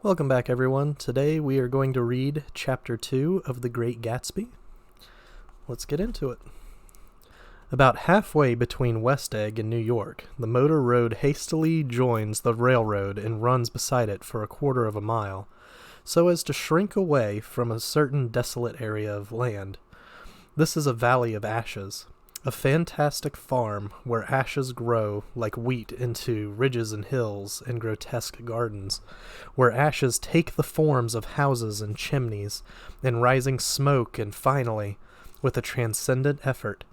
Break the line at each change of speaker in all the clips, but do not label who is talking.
Welcome back, everyone. Today we are going to read Chapter 2 of The Great Gatsby. Let's get into it. About halfway between West Egg and New York, the motor road hastily joins the railroad and runs beside it for a quarter of a mile, so as to shrink away from a certain desolate area of land. This is a valley of ashes, a fantastic farm where ashes grow like wheat into ridges and hills and grotesque gardens, where ashes take the forms of houses and chimneys and rising smoke, and finally, with a transcendent effort,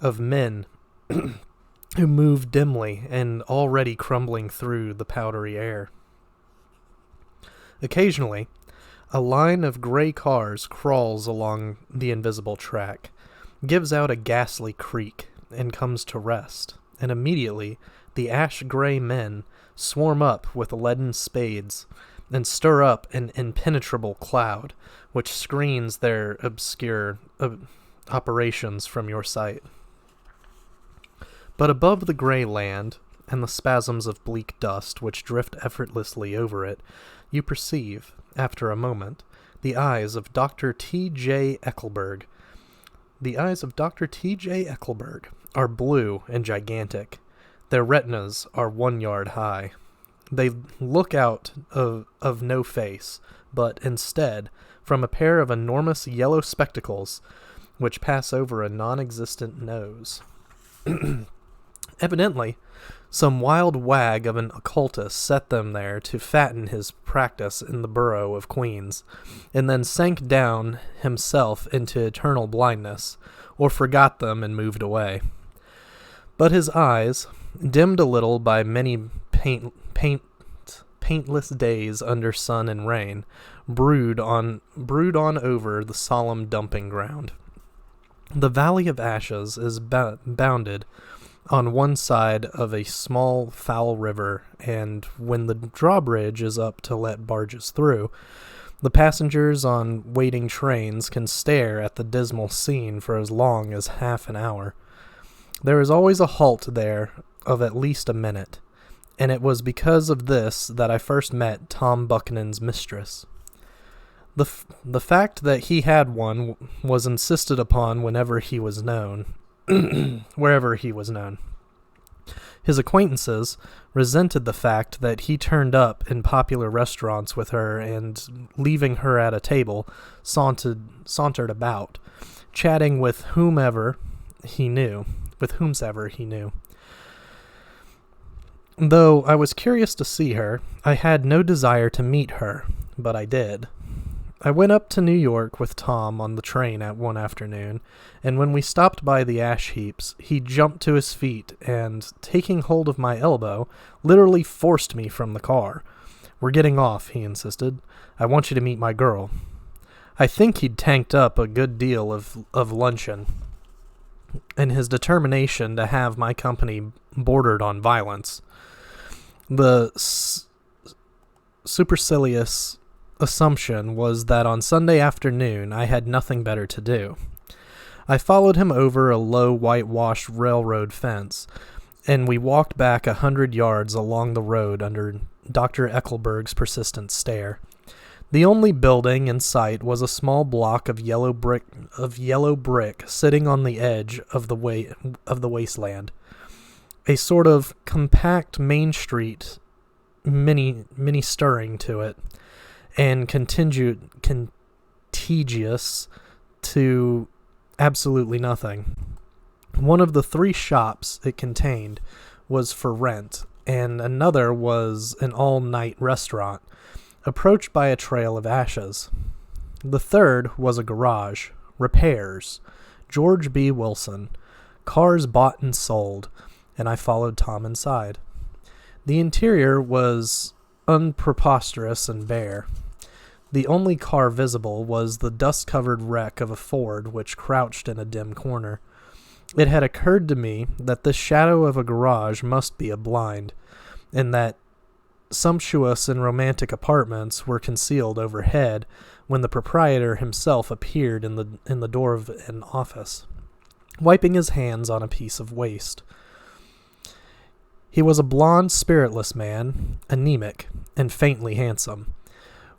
of men who move dimly and already crumbling through the powdery air. Occasionally, a line of gray cars crawls along the invisible track, gives out a ghastly creak, and comes to rest, and immediately the ash-gray men swarm up with leaden spades and stir up an impenetrable cloud which screens their obscure operations from your sight. But above the gray land and the spasms of bleak dust which drift effortlessly over it, you perceive, after a moment, the eyes of Dr. T.J. Eckelberg. The eyes of Dr. T.J. Eckelberg are blue and gigantic. Their retinas are 1 yard high. They look out of no face, but instead from a pair of enormous yellow spectacles which pass over a non-existent nose. Evidently, some wild wag of an occultist set them there to fatten his practice in the borough of Queens, and then sank down himself into eternal blindness, or forgot them and moved away. But his eyes, dimmed a little by many paintless days under sun and rain, brood on over the solemn dumping ground. The Valley of Ashes is bounded on one side of a small foul river, and when the drawbridge is up to let barges through, the passengers on waiting trains can stare at the dismal scene for as long as half an hour. There is always a halt there of at least a minute, and it was because of this that I first met Tom Buchanan's mistress. The fact that he had one was insisted upon whenever he was known, wherever he was known. His acquaintances resented the fact that he turned up in popular restaurants with her and, leaving her at a table, sauntered about, chatting with whomsoever he knew. Though I was curious to see her, I had no desire to meet her, but I did. I went up to New York with Tom on the train one afternoon, and when we stopped by the ash heaps, he jumped to his feet and, taking hold of my elbow, literally forced me from the car. "We're getting off," he insisted. "I want you to meet my girl." I think he'd tanked up a good deal of luncheon, and his determination to have my company bordered on violence. The supercilious assumption was that on Sunday afternoon I had nothing better to do. I followed him over a low whitewashed railroad fence, and we walked back 100 yards along the road under Dr. Eckelberg's persistent stare. The only building in sight was a small block of yellow brick sitting on the edge of the wasteland. A sort of compact Main Street, many stirring to it, and contiguous to absolutely nothing. One of the 3 shops it contained was for rent, and another was an all-night restaurant, approached by a trail of ashes. The third was a garage, repairs, George B. Wilson, cars bought and sold, and I followed Tom inside. The interior was unpreposterous and bare. The only car visible was the dust-covered wreck of a Ford which crouched in a dim corner. It had occurred to me that this shadow of a garage must be a blind, and that sumptuous and romantic apartments were concealed overhead when the proprietor himself appeared in the door of an office, wiping his hands on a piece of waste. He was a blond, spiritless man, anemic, and faintly handsome,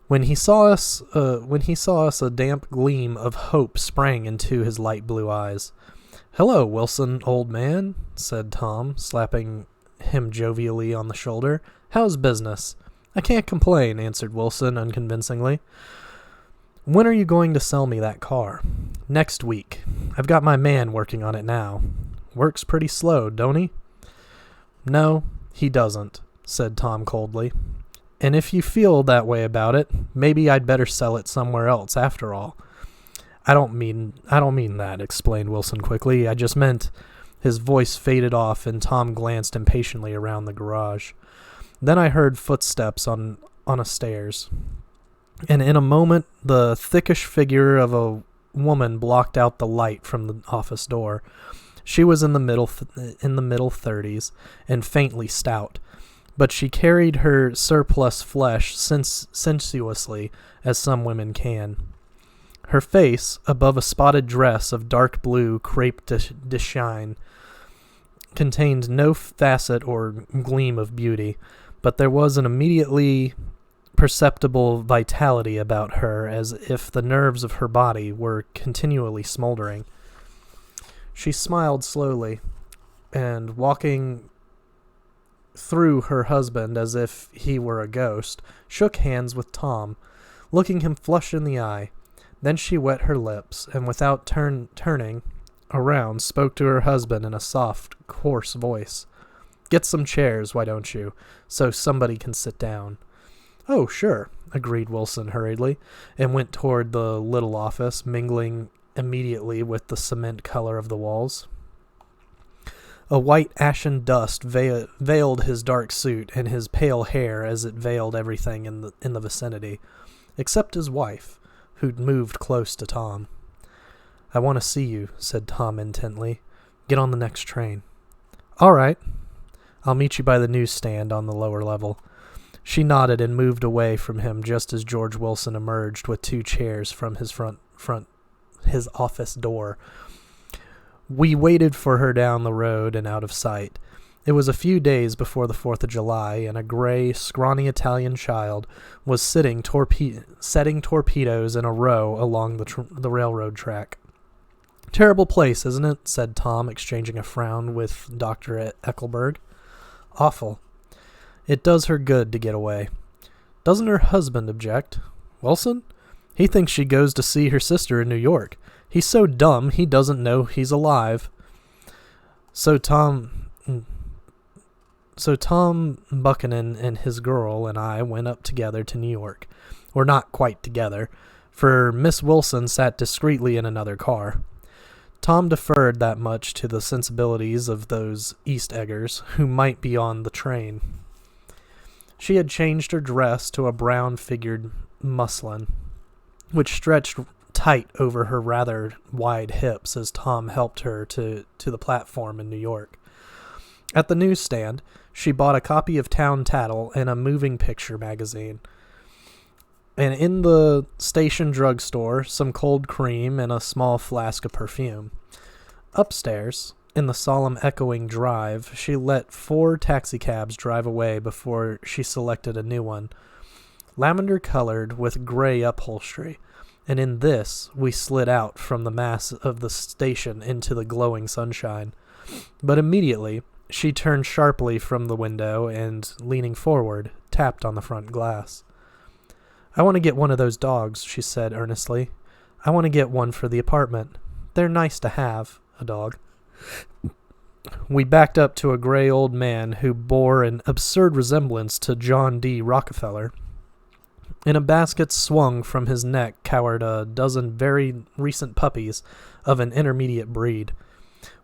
When he saw us, a damp gleam of hope sprang into his light blue eyes. "Hello, Wilson, old man," said Tom, slapping him jovially on the shoulder. "How's business?" "I can't complain," answered Wilson unconvincingly. "When are you going to sell me that car?" "Next week. I've got my man working on it now." "Works pretty slow, don't he?" "No, he doesn't," said Tom coldly. "And if you feel that way about it, maybe I'd better sell it somewhere else after all." I don't mean that," explained Wilson quickly. "I just meant—" His voice faded off, and Tom glanced impatiently around the garage. Then I heard footsteps on a stairs, and in a moment the thickish figure of a woman blocked out the light from the office door. She was in the middle 30s and faintly stout, but she carried her surplus flesh sensuously, as some women can. Her face, above a spotted dress of dark blue crepe de chine, contained no facet or gleam of beauty, but there was an immediately perceptible vitality about her, as if the nerves of her body were continually smoldering. She smiled slowly, and walking through her husband as if he were a ghost, shook hands with Tom, looking him flush in the eye. Then she wet her lips, and without turning around, spoke to her husband in a soft, coarse voice. "Get some chairs, why don't you, so somebody can sit down." "Oh, sure," agreed Wilson hurriedly, and went toward the little office, mingling immediately with the cement color of the walls. A white ashen dust veiled his dark suit and his pale hair, as it veiled everything in the vicinity, except his wife, who'd moved close to Tom. "I want to see you," said Tom intently. "Get on the next train." "All right. I'll meet you by the newsstand on the lower level." She nodded and moved away from him just as George Wilson emerged with 2 chairs from his office door. We waited for her down the road and out of sight. It was a few days before the 4th of July, and a gray, scrawny Italian child was setting torpedoes in a row along the railroad track. "Terrible place, isn't it?" said Tom, exchanging a frown with Dr. Eckelberg. "Awful. It does her good to get away." "Doesn't her husband object?" "Wilson? He thinks she goes to see her sister in New York. He's so dumb he doesn't know he's alive." So Tom Buchanan and his girl and I went up together to New York. Or not quite together, for Miss Wilson sat discreetly in another car. Tom deferred that much to the sensibilities of those East Eggers who might be on the train. She had changed her dress to a brown-figured muslin, which stretched tight over her rather wide hips as Tom helped her to the platform in New York. At the newsstand, she bought a copy of Town Tattle and a moving picture magazine. And in the station drugstore, some cold cream and a small flask of perfume. Upstairs, in the solemn echoing drive, she let 4 taxicabs drive away before she selected a new one, lavender-colored with gray upholstery, and in this we slid out from the mass of the station into the glowing sunshine. But immediately she turned sharply from the window and, leaning forward, tapped on the front glass. "I want to get one of those dogs," she said earnestly. "I want to get one for the apartment. They're nice to have, a dog." We backed up to a gray old man who bore an absurd resemblance to John D. Rockefeller. In a basket swung from his neck cowered a dozen very recent puppies of an intermediate breed.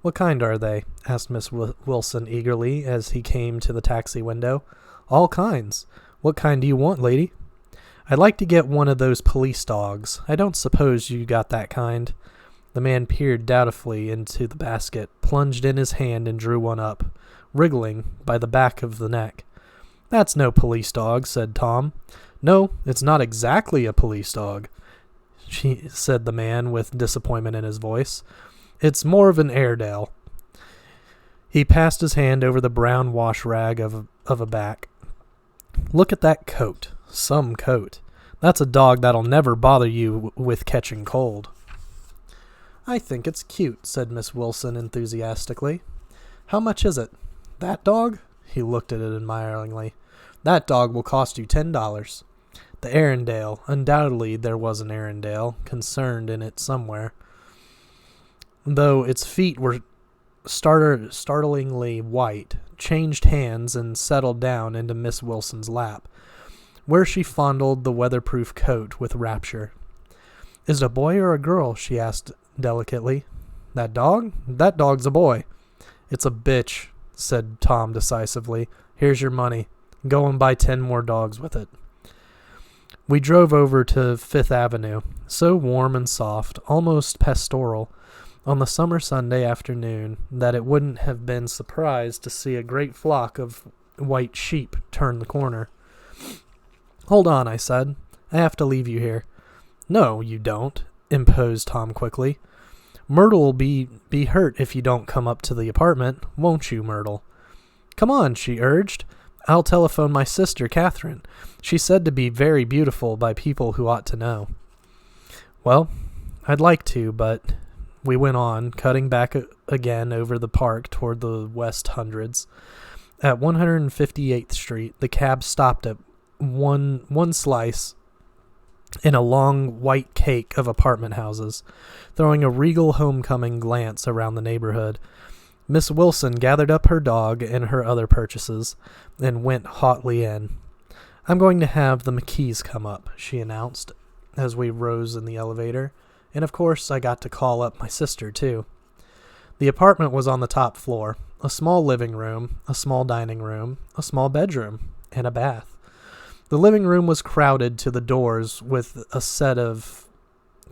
"What kind are they?" asked Miss Wilson eagerly as he came to the taxi window. "All kinds. What kind do you want, lady?" "I'd like to get one of those police dogs. I don't suppose you got that kind." The man peered doubtfully into the basket, plunged in his hand, and drew one up, wriggling by the back of the neck. "That's no police dog," said Tom. "No, it's not exactly a police dog," said the man with disappointment in his voice. "It's more of an Airedale." He passed his hand over the brown wash rag of a back. "Look at that coat. Some coat. That's a dog that'll never bother you with catching cold." "I think it's cute," said Miss Wilson enthusiastically. "How much is it?" "That dog?" He looked at it admiringly. "That dog will cost you $10. The Arendelle, undoubtedly there was an Arendelle concerned in it somewhere, though its feet were startlingly white, changed hands and settled down into Miss Wilson's lap, where she fondled the weatherproof coat with rapture. "Is it a boy or a girl?" she asked delicately. "That dog? That dog's a boy." "It's a bitch," said Tom decisively. "Here's your money. Go and buy 10 more dogs with it." We drove over to Fifth Avenue, so warm and soft, almost pastoral, on the summer Sunday afternoon that it wouldn't have been surprised to see a great flock of white sheep turn the corner. "Hold on," I said. "I have to leave you here." "No, you don't," imposed Tom quickly. "Myrtle'll be hurt if you don't come up to the apartment, won't you, Myrtle?" "Come on," she urged. "I'll telephone my sister, Catherine. She's said to be very beautiful by people who ought to know." "Well, I'd like to, but..." We went on, cutting back again over the park toward the West Hundreds. At 158th Street, the cab stopped at one slice in a long white cake of apartment houses, throwing a regal homecoming glance around the neighborhood. Miss Wilson gathered up her dog and her other purchases and went hotly in. "I'm going to have the McKees come up," she announced as we rose in the elevator. And of course, I got to call up my sister, too. The apartment was on the top floor. A small living room, a small dining room, a small bedroom, and a bath. The living room was crowded to the doors with a set of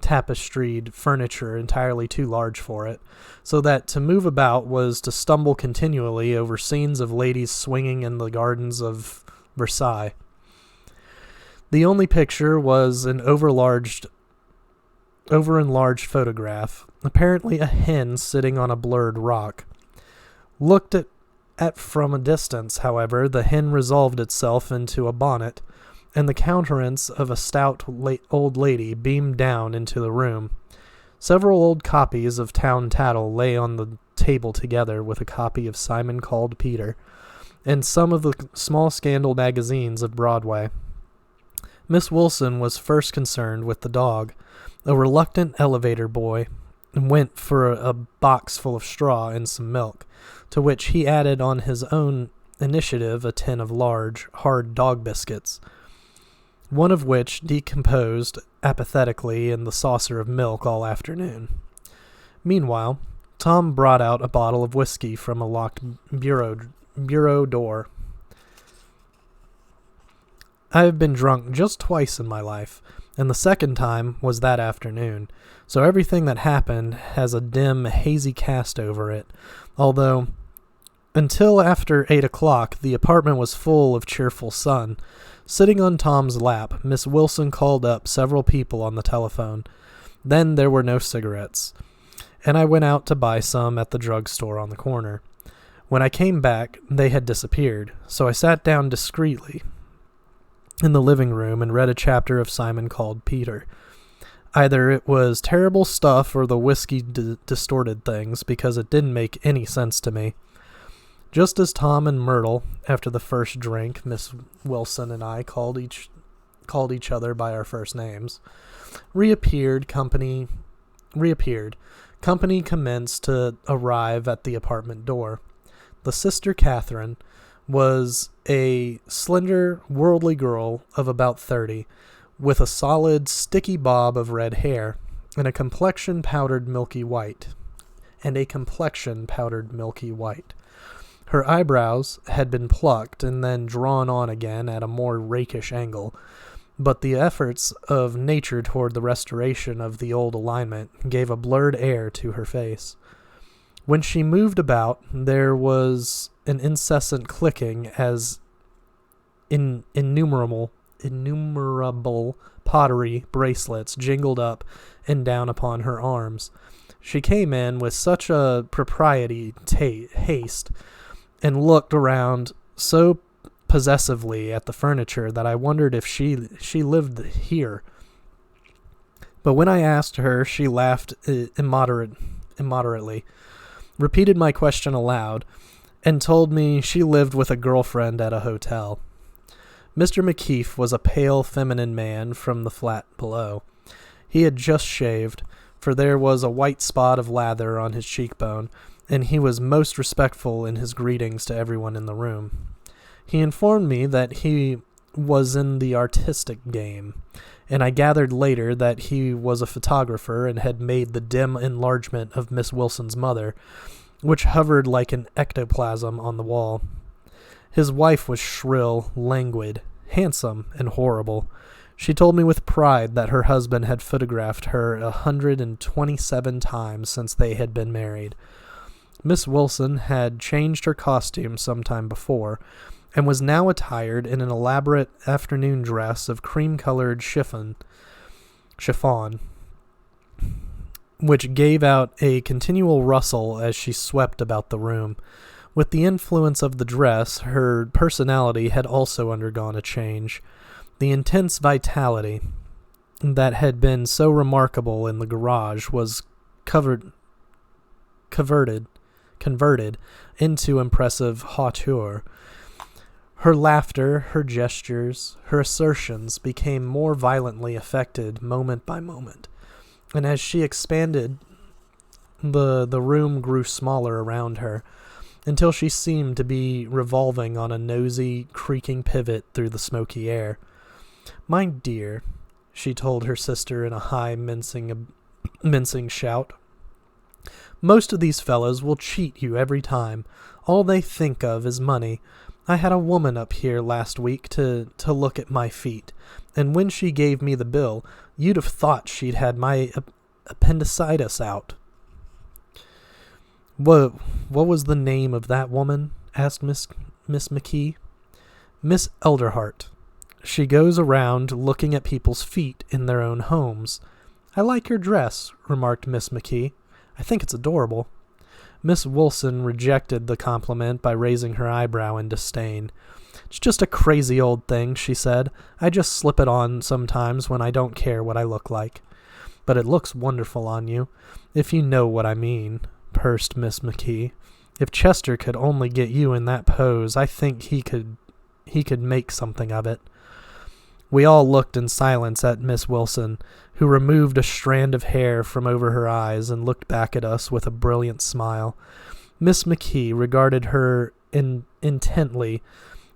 tapestried furniture entirely too large for it, so that to move about was to stumble continually over scenes of ladies swinging in the gardens of Versailles. The only picture was an over-enlarged photograph, apparently a hen sitting on a blurred rock. Looked at from a distance, however, the hen resolved itself into a bonnet, and the countenance of a stout old lady beamed down into the room. Several old copies of Town Tattle lay on the table together with a copy of Simon Called Peter, and some of the small scandal magazines of Broadway. Miss Wilson was first concerned with the dog. A reluctant elevator boy went for a box full of straw and some milk, to which he added on his own initiative a tin of large, hard dog biscuits, one of which decomposed apathetically in the saucer of milk all afternoon. Meanwhile, Tom brought out a bottle of whiskey from a locked bureau door. I have been drunk just twice in my life, and the second time was that afternoon, so everything that happened has a dim, hazy cast over it, although until after 8 o'clock the apartment was full of cheerful sun. Sitting on Tom's lap, Miss Wilson called up several people on the telephone. Then there were no cigarettes, and I went out to buy some at the drugstore on the corner. When I came back, they had disappeared, so I sat down discreetly in the living room and read a chapter of Simon Called Peter. Either it was terrible stuff or the whiskey distorted things, because it didn't make any sense to me. Just as Tom and Myrtle, after the first drink, Miss Wilson and I called each other by our first names, reappeared, company commenced to arrive at the apartment door. The sister Catherine was a slender, worldly girl of about 30, with a solid, sticky bob of red hair, and a complexion powdered milky white. Her eyebrows had been plucked and then drawn on again at a more rakish angle, but the efforts of nature toward the restoration of the old alignment gave a blurred air to her face. When she moved about, there was an incessant clicking as innumerable pottery bracelets jingled up and down upon her arms. She came in with such a haste and looked around so possessively at the furniture that I wondered if she lived here. But when I asked her, she laughed immoderately, repeated my question aloud, and told me she lived with a girlfriend at a hotel. Mr. McKeef was a pale, feminine man from the flat below. He had just shaved, for there was a white spot of lather on his cheekbone, and he was most respectful in his greetings to everyone in the room. He informed me that he was in the artistic game, and I gathered later that he was a photographer and had made the dim enlargement of Miss Wilson's mother, which hovered like an ectoplasm on the wall. His wife was shrill, languid, handsome, and horrible. She told me with pride that her husband had photographed her 127 times since they had been married. Miss Wilson had changed her costume some time before, and was now attired in an elaborate afternoon dress of cream-colored chiffon, which gave out a continual rustle as she swept about the room. With the influence of the dress, her personality had also undergone a change. The intense vitality that had been so remarkable in the garage was converted into impressive hauteur. Her laughter, her gestures, her assertions became more violently affected moment by moment, and as she expanded, the room grew smaller around her, until she seemed to be revolving on a nosy, creaking pivot through the smoky air. "My dear," she told her sister in a high, mincing shout, "most of these fellows will cheat you every time. All they think of is money. I had a woman up here last week to look at my feet, and when she gave me the bill, you'd have thought she'd had my appendicitis out." What was the name of that woman?" asked Miss McKee. "Miss Elderhart. She goes around looking at people's feet in their own homes." "I like your dress," remarked Miss McKee. "I think it's adorable." Miss Wilson rejected the compliment by raising her eyebrow in disdain. "It's just a crazy old thing," she said. "I just slip it on sometimes when I don't care what I look like. But it looks wonderful on you, if you know what I mean," pursed Miss McKee. "If Chester could only get you in that pose, I think he could make something of it." We all looked in silence at Miss Wilson, who removed a strand of hair from over her eyes and looked back at us with a brilliant smile. Miss McKee regarded her intently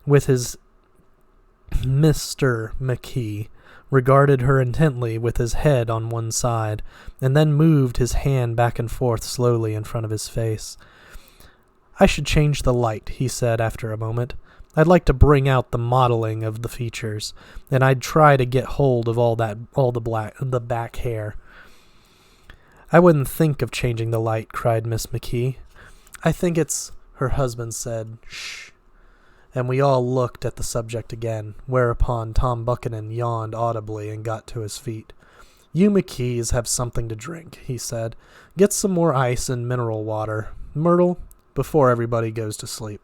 with his Mr. McKee regarded her intently with his head on one side, and then moved his hand back and forth slowly in front of his face. "I should change the light," he said after a moment. "I'd like to bring out the modeling of the features, and I'd try to get hold of all the back hair." "I wouldn't think of changing the light," cried Miss McKee. "I think it's—" her husband said, "Shh," and we all looked at the subject again, whereupon Tom Buchanan yawned audibly and got to his feet. "You McKees have something to drink," he said. "Get some more ice and mineral water. Myrtle, before everybody goes to sleep.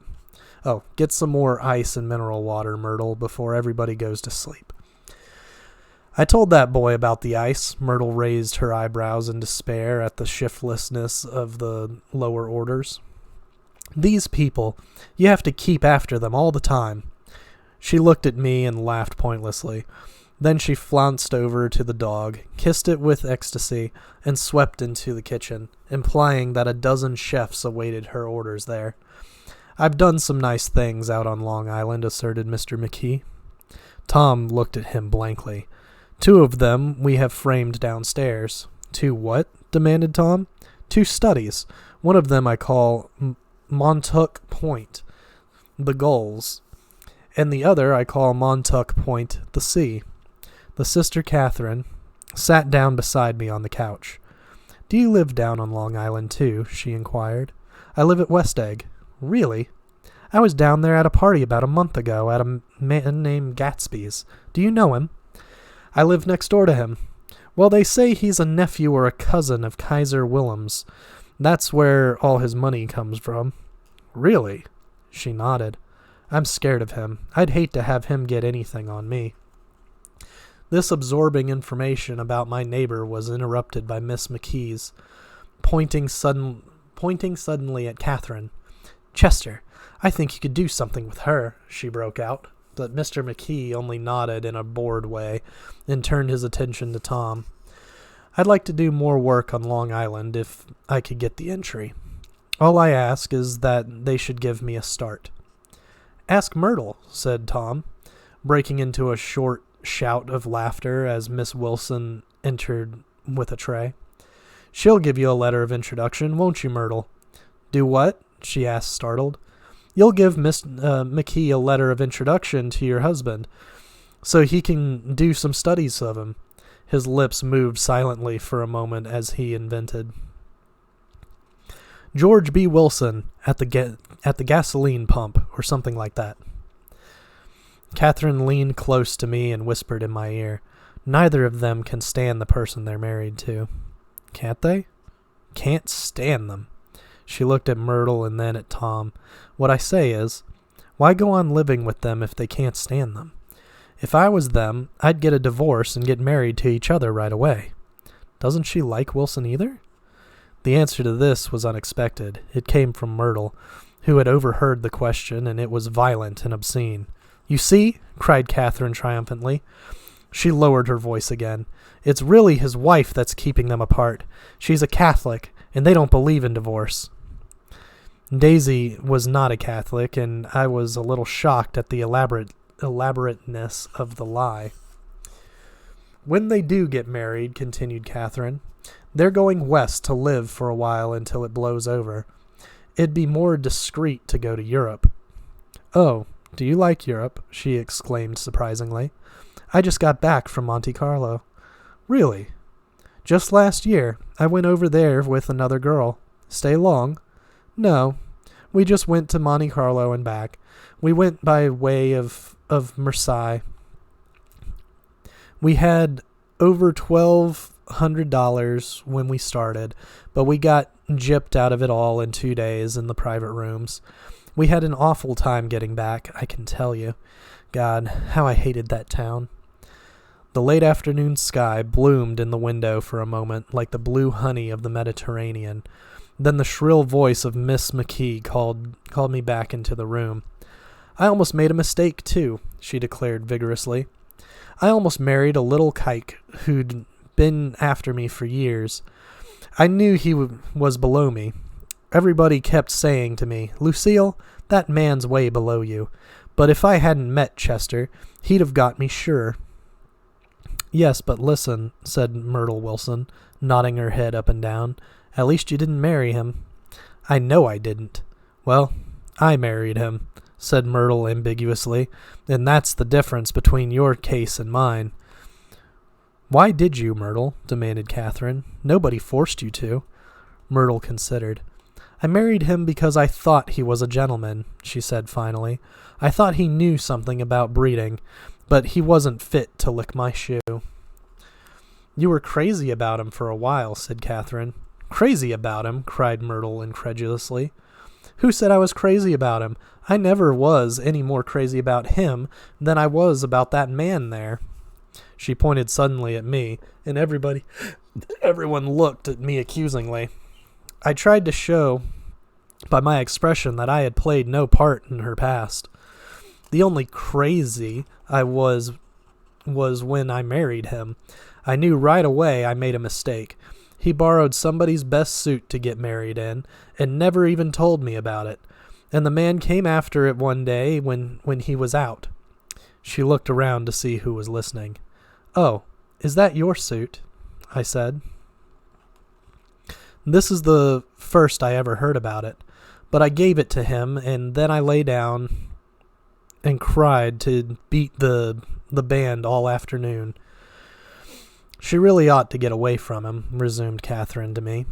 Get some more ice and mineral water, Myrtle, before everybody goes to sleep." "I told that boy about the ice." Myrtle raised her eyebrows in despair at the shiftlessness of the lower orders. "These people, you have to keep after them all the time." She looked at me and laughed pointlessly. Then she flounced over to the dog, kissed it with ecstasy, and swept into the kitchen, implying that a dozen chefs awaited her orders there. "I've done some nice things out on Long Island," asserted Mr. McKee. Tom looked at him blankly. "2 of them we have framed downstairs." "2 what?" demanded Tom. "2 studies. One of them I call Montauk Point, the gulls, and the other I call Montauk Point, the sea." The sister Catherine sat down beside me on the couch. "Do you live down on Long Island too?" she inquired. "I live at West Egg." "Really? I was down there at a party about a month ago at a man named Gatsby's. Do you know him?" "I live next door to him." "Well, they say he's a nephew or a cousin of Kaiser Wilhelm's. That's where all his money comes from." "Really?" She nodded. I'm scared of him. I'd hate to have him get anything on me." This absorbing information about my neighbor was interrupted by Miss McKee's pointing suddenly at Catherine. "Chester, I think you could do something with her," she broke out. But Mr. McKee only nodded in a bored way and turned his attention to Tom. "I'd like to do more work on Long Island if I could get the entry. All I ask is that they should give me a start." "Ask Myrtle," said Tom, breaking into a short shout of laughter as Miss Wilson entered with a tray. "She'll give you a letter of introduction, won't you, Myrtle?" "Do what?" she asked, startled. "You'll give Miss McKee a letter of introduction to your husband, so he can do some studies of him." His lips moved silently for a moment as he invented. "George B. Wilson at the gasoline pump," or something like that. Catherine leaned close to me and whispered in my ear, "Neither of them can stand the person they're married to." "Can't they?" "Can't stand them." She looked at Myrtle and then at Tom. "What I say is, why go on living with them if they can't stand them? If I was them, I'd get a divorce and get married to each other right away." "Doesn't she like Wilson either?" The answer to this was unexpected. It came from Myrtle, who had overheard the question, and it was violent and obscene. "You see?" cried Catherine triumphantly. She lowered her voice again. "It's really his wife that's keeping them apart. She's a Catholic, and they don't believe in divorce." Daisy was not a Catholic, and I was a little shocked at the elaborateness of the lie. "When they do get married," continued Catherine, "they're going west to live for a while until it blows over. It'd be more discreet to go to Europe." "Oh, do you like Europe?" she exclaimed surprisingly. "I just got back from Monte Carlo." "Really?" "Just last year. I went over there with another girl." "Stay long?" "No. We just went to Monte Carlo and back. We went by way of Marseille. We had over $1,200 when we started, but we got gypped out of it all in 2 days in the private rooms. We had an awful time getting back, I can tell you. God, how I hated that town." The late afternoon sky bloomed in the window for a moment like the blue honey of the Mediterranean. Then the shrill voice of Miss McKee called me back into the room. "I almost made a mistake, too," she declared vigorously. "I almost married a little kike who'd been after me for years. I knew he was below me. Everybody kept saying to me, 'Lucille, that man's way below you.' But if I hadn't met Chester, he'd have got me sure." "Yes, but listen," said Myrtle Wilson, nodding her head up and down. "At least you didn't marry him." "I know I didn't." "Well, I married him," said Myrtle ambiguously, "and that's the difference between your case and mine." "Why did you, Myrtle?" demanded Catherine. "Nobody forced you to." Myrtle considered. "I married him because I thought he was a gentleman," she said finally. "I thought he knew something about breeding, but he wasn't fit to lick my shoe." "You were crazy about him for a while," said Catherine. "Crazy about him?" cried Myrtle incredulously. "Who said I was crazy about him? I never was any more crazy about him than I was about that man there." She pointed suddenly at me, and everyone looked at me accusingly. I tried to show by my expression that I had played no part in her past. The only crazy I was when I married him. I knew right away I made a mistake. He borrowed somebody's best suit to get married in, and never even told me about it. And the man came after it one day when he was out. She looked around to see who was listening. "Oh, is that your suit?" I said. This is the first I ever heard about it, but I gave it to him, and then I lay down and cried to beat the band all afternoon. "She really ought to get away from him," resumed Catherine to me.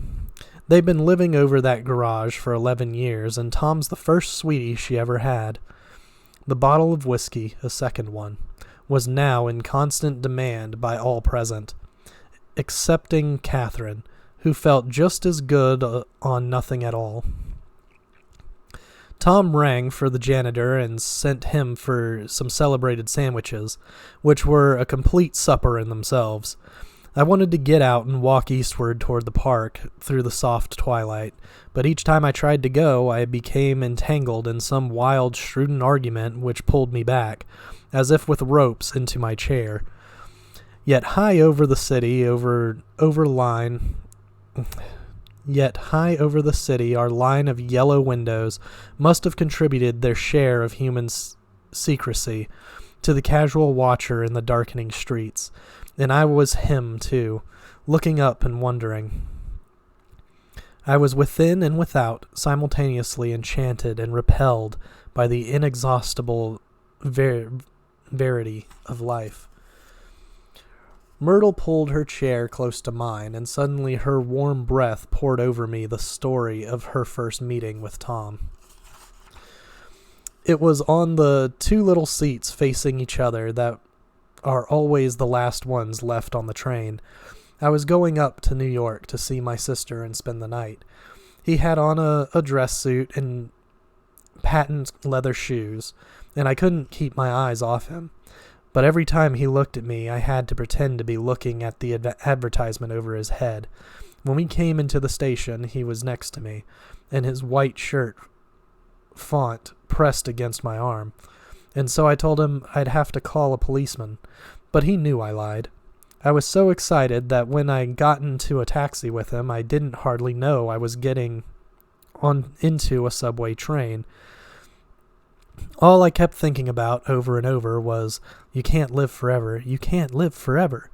"They've been living over that garage for 11 years, and Tom's the first sweetie she ever had." The bottle of whiskey, a second one, was now in constant demand by all present, excepting Catherine, who felt just as good on nothing at all. Tom rang for the janitor and sent him for some celebrated sandwiches, which were a complete supper in themselves. I wanted to get out and walk eastward toward the park through the soft twilight, but each time I tried to go, I became entangled in some wild, student argument which pulled me back, as if with ropes, into my chair. Yet high over the city, our line of yellow windows must have contributed their share of human secrecy to the casual watcher in the darkening streets. And I was him, too, looking up and wondering. I was within and without, simultaneously enchanted and repelled by the inexhaustible verity of life. Myrtle pulled her chair close to mine, and suddenly her warm breath poured over me the story of her first meeting with Tom. It was on the two little seats facing each other that are always the last ones left on the train. I was going up to New York to see my sister and spend the night. He had on a dress suit and patent leather shoes, and I couldn't keep my eyes off him. But every time he looked at me, I had to pretend to be looking at the advertisement over his head. When we came into the station, he was next to me, and his white shirt font pressed against my arm. And so I told him I'd have to call a policeman, but he knew I lied. I was so excited that when I got into a taxi with him, I didn't hardly know I was getting into a subway train. All I kept thinking about over and over was, "You can't live forever. You can't live forever."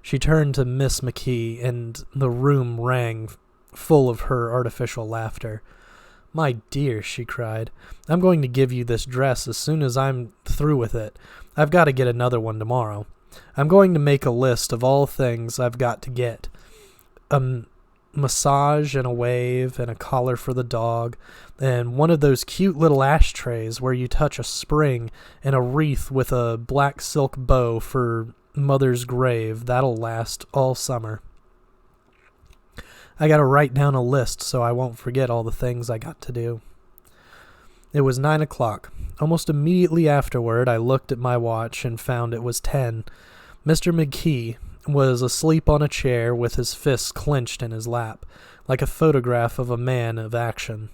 She turned to Miss McKee, and the room rang full of her artificial laughter. "My dear," she cried, "I'm going to give you this dress as soon as I'm through with it. I've got to get another one tomorrow. I'm going to make a list of all things I've got to get. A massage and a wave and a collar for the dog and one of those cute little ashtrays where you touch a spring and a wreath with a black silk bow for Mother's grave. That'll last all summer. I got to write down a list so I won't forget all the things I got to do." It was 9 o'clock. Almost immediately afterward, I looked at my watch and found it was 10. Mr. McKee was asleep on a chair with his fists clenched in his lap, like a photograph of a man of action.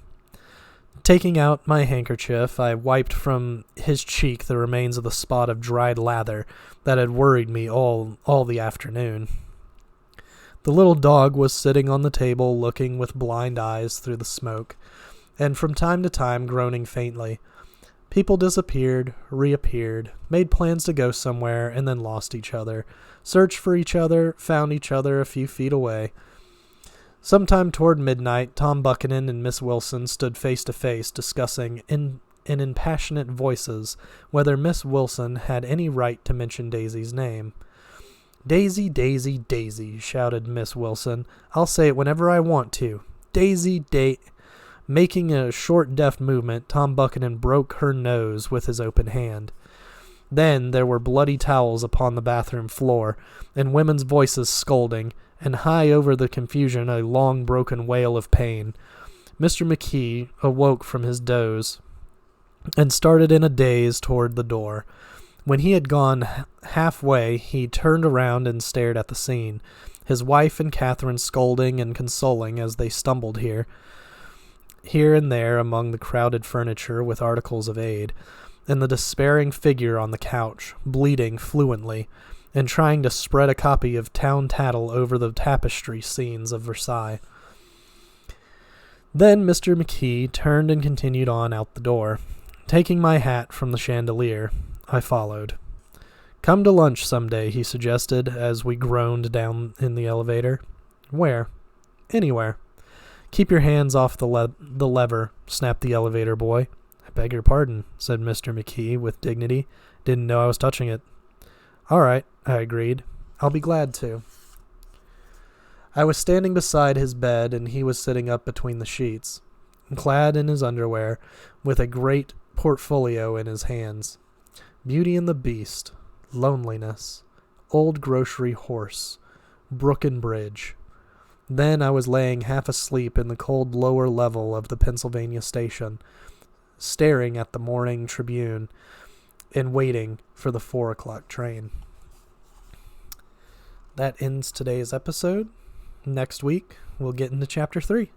Taking out my handkerchief, I wiped from his cheek the remains of the spot of dried lather that had worried me all the afternoon. The little dog was sitting on the table looking with blind eyes through the smoke, and from time to time groaning faintly. People disappeared, reappeared, made plans to go somewhere, and then lost each other, searched for each other, found each other a few feet away. Sometime toward midnight, Tom Buchanan and Miss Wilson stood face to face, discussing in passionate voices whether Miss Wilson had any right to mention Daisy's name. "Daisy, Daisy, Daisy," shouted Miss Wilson. "I'll say it whenever I want to. Daisy, Making a short, deft movement, Tom Buchanan broke her nose with his open hand. Then there were bloody towels upon the bathroom floor, and women's voices scolding, and high over the confusion a long broken wail of pain. Mr. McKee awoke from his doze, and started in a daze toward the door. When he had gone halfway, he turned around and stared at the scene, his wife and Catherine scolding and consoling as they stumbled here and there among the crowded furniture with articles of aid, and the despairing figure on the couch, bleeding fluently, and trying to spread a copy of Town Tattle over the tapestry scenes of Versailles. Then Mr. McKee turned and continued on out the door. Taking my hat from the chandelier, I followed. "Come to lunch some day," he suggested as we groaned down in the elevator. "Where?" "Anywhere." "Keep your hands off the lever," snapped the elevator boy. "I beg your pardon," said Mr. McKee with dignity. "Didn't know I was touching it." "All right," I agreed. "I'll be glad to." I was standing beside his bed, and he was sitting up between the sheets, clad in his underwear, with a great portfolio in his hands. Beauty and the Beast, Loneliness, Old Grocery Horse, Brook and Bridge. Then I was laying half asleep in the cold lower level of the Pennsylvania station, staring at the morning Tribune and waiting for the 4 o'clock train. That ends today's episode. Next week, we'll get into Chapter 3.